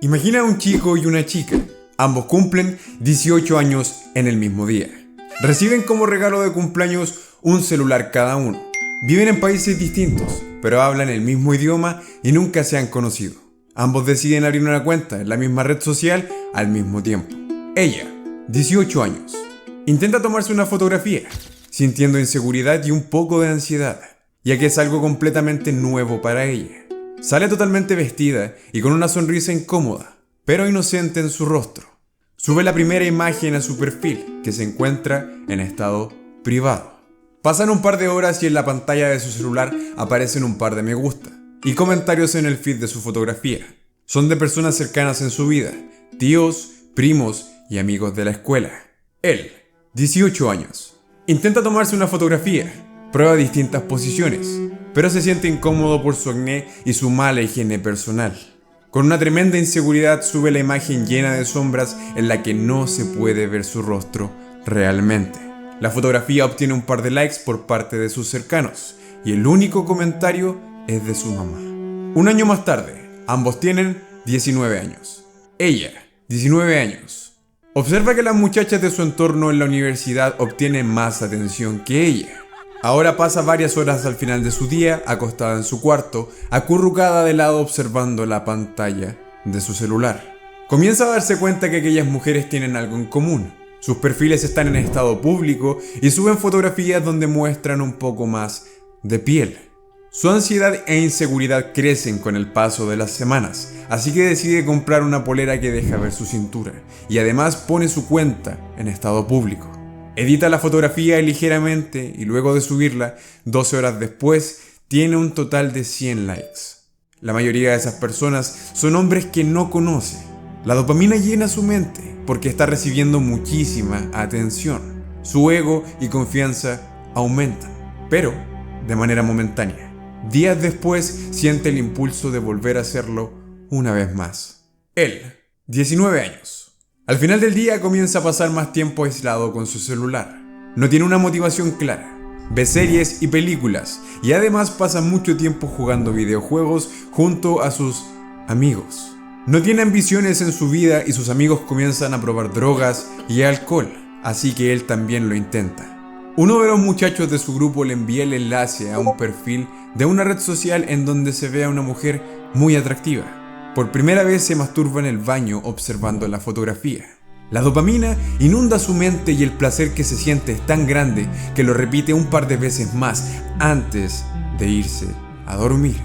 Imagina a un chico y una chica. Ambos cumplen 18 años en el mismo día. Reciben como regalo de cumpleaños un celular cada uno. Viven en países distintos, pero hablan el mismo idioma y nunca se han conocido. Ambos deciden abrir una cuenta en la misma red social al mismo tiempo. Ella, 18 años, intenta tomarse una fotografía, sintiendo inseguridad y un poco de ansiedad, ya que es algo completamente nuevo para ella. Sale totalmente vestida y con una sonrisa incómoda, pero inocente en su rostro. Sube la primera imagen a su perfil, que se encuentra en estado privado. Pasan un par de horas y en la pantalla de su celular aparecen un par de me gusta y comentarios en el feed de su fotografía. Son de personas cercanas en su vida, tíos, primos y amigos de la escuela. Él, 18 años, intenta tomarse una fotografía, prueba distintas posiciones, pero se siente incómodo por su acné y su mala higiene personal. Con una tremenda inseguridad sube la imagen llena de sombras en la que no se puede ver su rostro realmente. La fotografía obtiene un par de likes por parte de sus cercanos y el único comentario es de su mamá. Un año más tarde, ambos tienen 19 años. Ella, 19 años. Observa que las muchachas de su entorno en la universidad obtienen más atención que ella. Ahora pasa varias horas al final de su día acostada en su cuarto, acurrucada de lado observando la pantalla de su celular. Comienza a darse cuenta que aquellas mujeres tienen algo en común. Sus perfiles están en estado público y suben fotografías donde muestran un poco más de piel. Su ansiedad e inseguridad crecen con el paso de las semanas, así que decide comprar una polera que deja ver su cintura y además pone su cuenta en estado público. Edita la fotografía ligeramente y luego de subirla, 12 horas después, tiene un total de 100 likes. La mayoría de esas personas son hombres que no conoce. La dopamina llena su mente porque está recibiendo muchísima atención. Su ego y confianza aumentan, pero de manera momentánea. Días después siente el impulso de volver a hacerlo una vez más. Él, 19 años. Al final del día comienza a pasar más tiempo aislado con su celular. No tiene una motivación clara. Ve series y películas y además pasa mucho tiempo jugando videojuegos junto a sus amigos. No tiene ambiciones en su vida y sus amigos comienzan a probar drogas y alcohol, así que él también lo intenta. Uno de los muchachos de su grupo le envía el enlace a un perfil de una red social en donde se ve a una mujer muy atractiva. Por primera vez se masturba en el baño observando la fotografía. La dopamina inunda su mente y el placer que se siente es tan grande que lo repite un par de veces más antes de irse a dormir.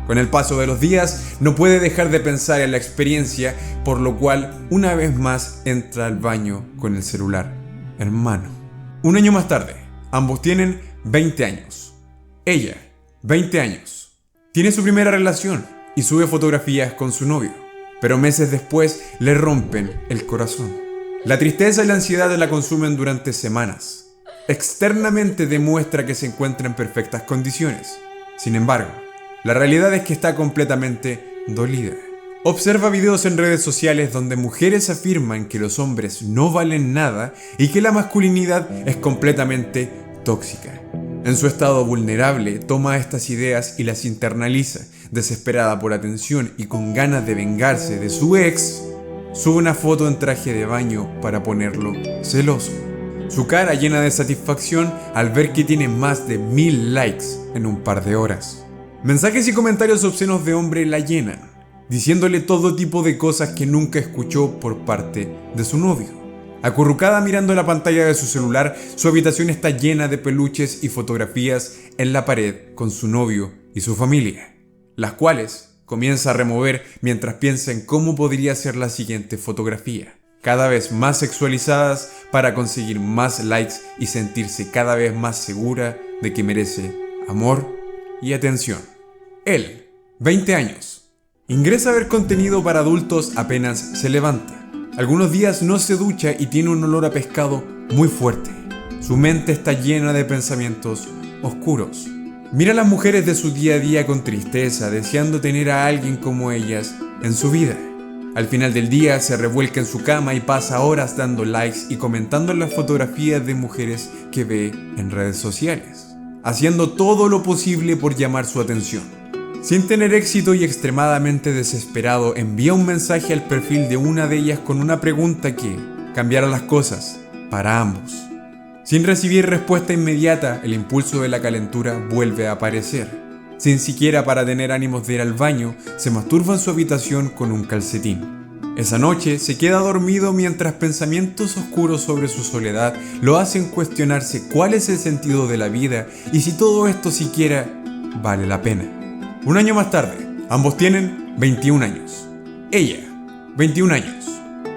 Con el paso de los días no puede dejar de pensar en la experiencia, por lo cual una vez más entra al baño con el celular en mano. Un año más tarde, ambos tienen 20 años. Ella, 20 años. Tiene su primera relación y sube fotografías con su novio, pero meses después le rompen el corazón. La tristeza y la ansiedad la consumen durante semanas. Externamente demuestra que se encuentra en perfectas condiciones. Sin embargo, la realidad es que está completamente dolida. Observa videos en redes sociales donde mujeres afirman que los hombres no valen nada y que la masculinidad es completamente tóxica. En su estado vulnerable, toma estas ideas y las internaliza. Desesperada por atención y con ganas de vengarse de su ex, sube una foto en traje de baño para ponerlo celoso. Su cara llena de satisfacción al ver que tiene más de 1000 likes en un par de horas. Mensajes y comentarios obscenos de hombre la llenan, diciéndole todo tipo de cosas que nunca escuchó por parte de su novio. Acurrucada mirando la pantalla de su celular, su habitación está llena de peluches y fotografías en la pared con su novio y su familia, las cuales comienza a remover mientras piensa en cómo podría ser la siguiente fotografía, cada vez más sexualizadas para conseguir más likes y sentirse cada vez más segura de que merece amor y atención. Él, 20 años, ingresa a ver contenido para adultos apenas se levanta. Algunos días no se ducha y tiene un olor a pescado muy fuerte. Su mente está llena de pensamientos oscuros. Mira a las mujeres de su día a día con tristeza, deseando tener a alguien como ellas en su vida. Al final del día se revuelca en su cama y pasa horas dando likes y comentando las fotografías de mujeres que ve en redes sociales, haciendo todo lo posible por llamar su atención. Sin tener éxito y extremadamente desesperado, envía un mensaje al perfil de una de ellas con una pregunta que cambiará las cosas para ambos. Sin recibir respuesta inmediata, el impulso de la calentura vuelve a aparecer. Sin siquiera para tener ánimos de ir al baño, se masturba en su habitación con un calcetín. Esa noche se queda dormido mientras pensamientos oscuros sobre su soledad lo hacen cuestionarse cuál es el sentido de la vida y si todo esto siquiera vale la pena. Un año más tarde, ambos tienen 21 años. Ella, 21 años.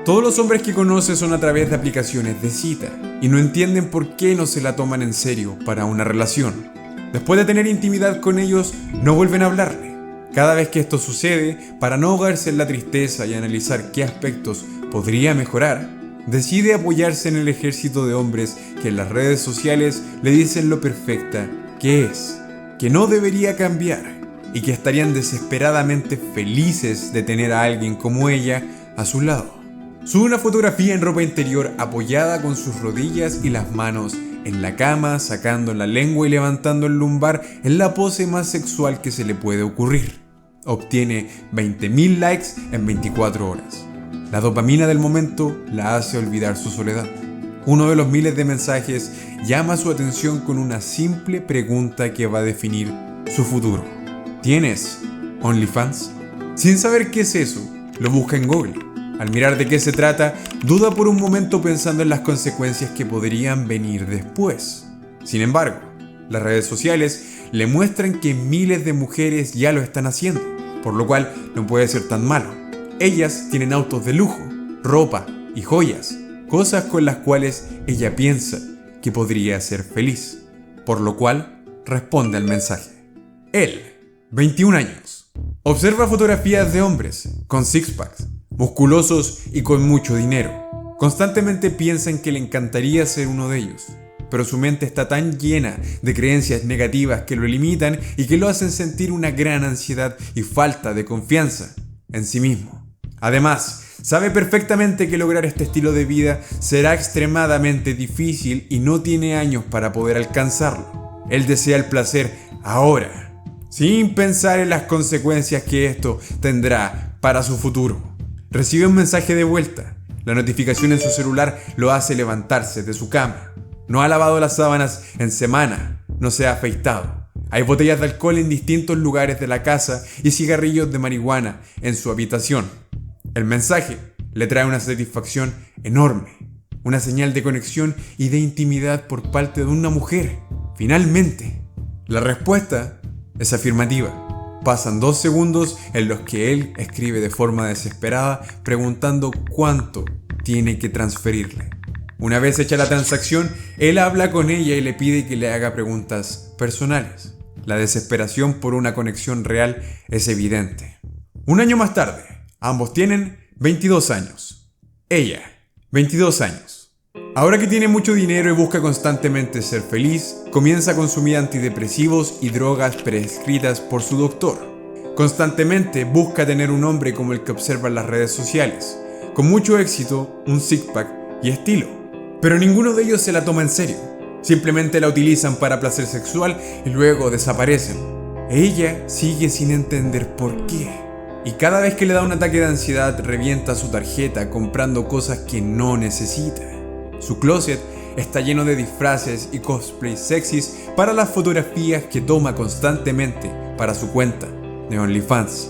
Todos los hombres que conoce son a través de aplicaciones de cita y no entienden por qué no se la toman en serio para una relación. Después de tener intimidad con ellos, no vuelven a hablarle. Cada vez que esto sucede, para no ahogarse en la tristeza y analizar qué aspectos podría mejorar, decide apoyarse en el ejército de hombres que en las redes sociales le dicen lo perfecta que es, que no debería cambiar y que estarían desesperadamente felices de tener a alguien como ella a su lado. Sube una fotografía en ropa interior apoyada con sus rodillas y las manos en la cama, sacando la lengua y levantando el lumbar en la pose más sexual que se le puede ocurrir. Obtiene 20.000 likes en 24 horas. La dopamina del momento la hace olvidar su soledad. Uno de los miles de mensajes llama su atención con una simple pregunta que va a definir su futuro. ¿Tienes OnlyFans? Sin saber qué es eso, lo busca en Google. Al mirar de qué se trata, duda por un momento pensando en las consecuencias que podrían venir después. Sin embargo, las redes sociales le muestran que miles de mujeres ya lo están haciendo, por lo cual no puede ser tan malo. Ellas tienen autos de lujo, ropa y joyas, cosas con las cuales ella piensa que podría ser feliz, por lo cual responde al mensaje. Él, 21 años, observa fotografías de hombres con six-packs, musculosos y con mucho dinero. Constantemente piensa en que le encantaría ser uno de ellos, pero su mente está tan llena de creencias negativas que lo limitan y que lo hacen sentir una gran ansiedad y falta de confianza en sí mismo. Además, sabe perfectamente que lograr este estilo de vida será extremadamente difícil y no tiene años para poder alcanzarlo. Él desea el placer ahora, sin pensar en las consecuencias que esto tendrá para su futuro. Recibe un mensaje de vuelta. La notificación en su celular lo hace levantarse de su cama. No ha lavado las sábanas en semana, no se ha afeitado. Hay botellas de alcohol en distintos lugares de la casa y cigarrillos de marihuana en su habitación. El mensaje le trae una satisfacción enorme, una señal de conexión y de intimidad por parte de una mujer. Finalmente, la respuesta es afirmativa. Pasan 2 segundos en los que él escribe de forma desesperada preguntando cuánto tiene que transferirle. Una vez hecha la transacción, él habla con ella y le pide que le haga preguntas personales. La desesperación por una conexión real es evidente. Un año más tarde, ambos tienen 22 años. Ella, 22 años. Ahora que tiene mucho dinero y busca constantemente ser feliz, comienza a consumir antidepresivos y drogas prescritas por su doctor. Constantemente busca tener un hombre como el que observa en las redes sociales, con mucho éxito, un six-pack y estilo. Pero ninguno de ellos se la toma en serio. Simplemente la utilizan para placer sexual y luego desaparecen. Ella sigue sin entender por qué. Y cada vez que le da un ataque de ansiedad, revienta su tarjeta comprando cosas que no necesita. Su closet está lleno de disfraces y cosplays sexys para las fotografías que toma constantemente para su cuenta de OnlyFans.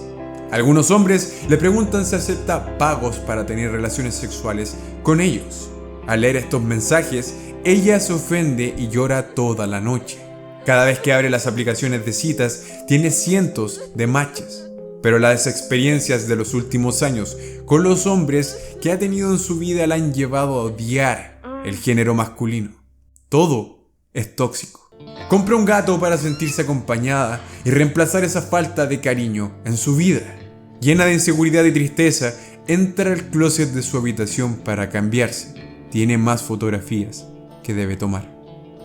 Algunos hombres le preguntan si acepta pagos para tener relaciones sexuales con ellos. Al leer estos mensajes, ella se ofende y llora toda la noche. Cada vez que abre las aplicaciones de citas, tiene cientos de matches. Pero las experiencias de los últimos años con los hombres que ha tenido en su vida la han llevado a odiar el género masculino. Todo es tóxico. Compra un gato para sentirse acompañada y reemplazar esa falta de cariño en su vida. Llena de inseguridad y tristeza, entra al closet de su habitación para cambiarse. Tiene más fotografías que debe tomar.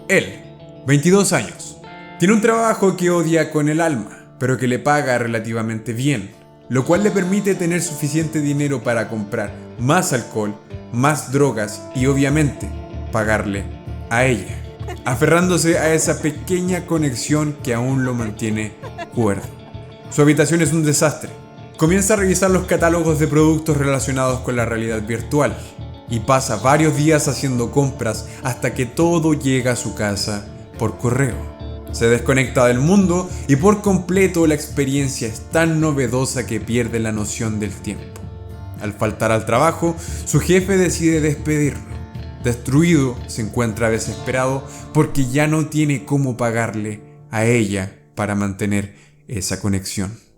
Él, 22 años, tiene un trabajo que odia con el alma, pero que le paga relativamente bien, lo cual le permite tener suficiente dinero para comprar más alcohol, más drogas y obviamente pagarle a ella, aferrándose a esa pequeña conexión que aún lo mantiene cuerdo. Su habitación es un desastre. Comienza a revisar los catálogos de productos relacionados con la realidad virtual y pasa varios días haciendo compras hasta que todo llega a su casa por correo. Se desconecta del mundo y por completo la experiencia es tan novedosa que pierde la noción del tiempo. Al faltar al trabajo, su jefe decide despedirlo. Destruido, se encuentra desesperado porque ya no tiene cómo pagarle a ella para mantener esa conexión.